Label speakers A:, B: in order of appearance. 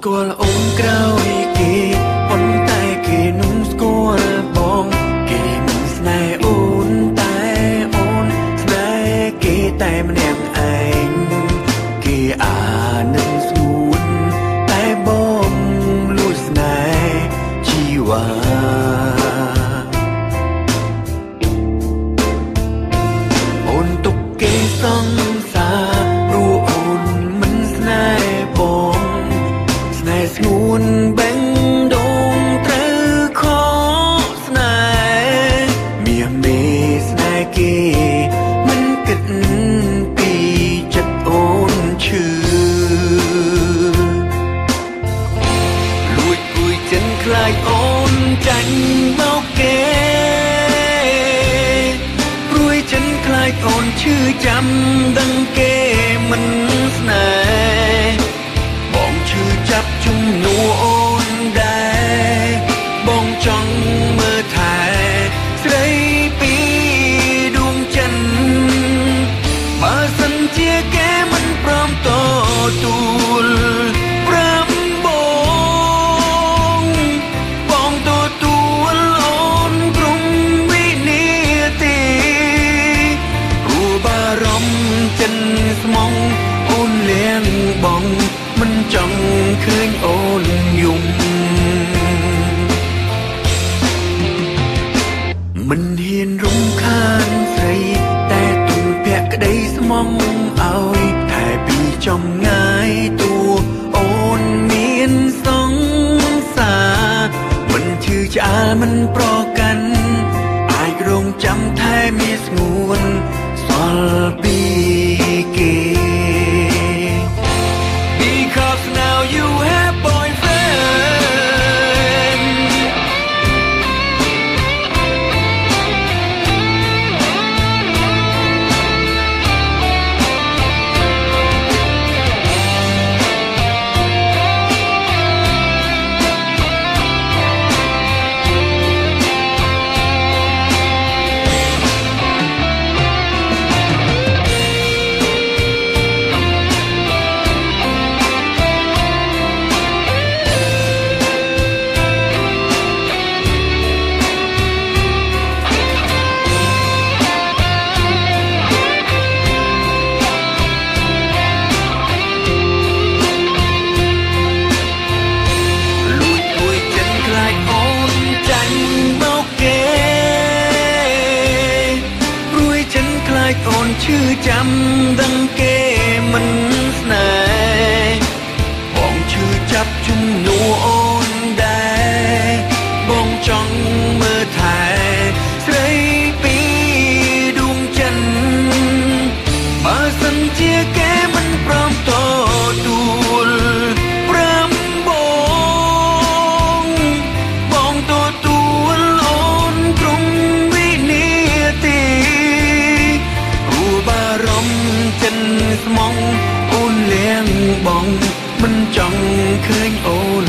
A: គាល់អូនក្រោយគេប៉ុន្តែគេនឹងស្គាល់បងគេមិនស្នេហ៍អូនតែអូនស្នេហ៍គេតែម្នាក់ឯងគេនឹងស្ងួនតែបងលួចស្នេហ៍ជីវ៉ាអូនទុកគេសង្សារព្រោះអូនមិនស្នេហ៍បងស្នេហ៍ស្ងួនបេះដូងត្រូវខកស្នេហ៍មាសមេស្នេហ៍គេមិនគិតពីចិត្តអូនឈឺលួចគួយចិនខ្លាចអូនចាញ់មកគេព្រួយចិនខ្លាចអូនឈឺចាំដឹងគេមិនស្នេហ៍បងឈឺចាប់ជំនួអូនដែរបងចង់មើលថែស្រីពីដួងចិនបើសិនជាគេមិនព្រមទទួលប្រាំបងទទួលអូនក្រុងវិនាទីព្រោះបារម្ភចិនស្មងអូនលៀងបងមិនចង់ឃើញអូនយំមិនហ៊ានរំខានស្រីតែទុំពាក់ក្តីស្មងឲ្យតែពីចំងាយទួអូនមានសង្សារមិនឈឺឆ្អាលមិនប្រកាន់អាចរងចាំថែមាសស្ងួនសល់ពីគេ Because now you have boyfriend អូនឈឺចាំដឹងគេមិនស្នេហ៍បងឈឺចាប់ជំនួអូនដែរបងចង់មើលថែស្រីពីដួងចិនបើសិនជាគេមិនព្រមទទួលប្រាំបងទទួលអូនក្រុងវិនាទីបារម្ភចិនស្មងអូនលៀងបងមិនចង់ឃើញអូន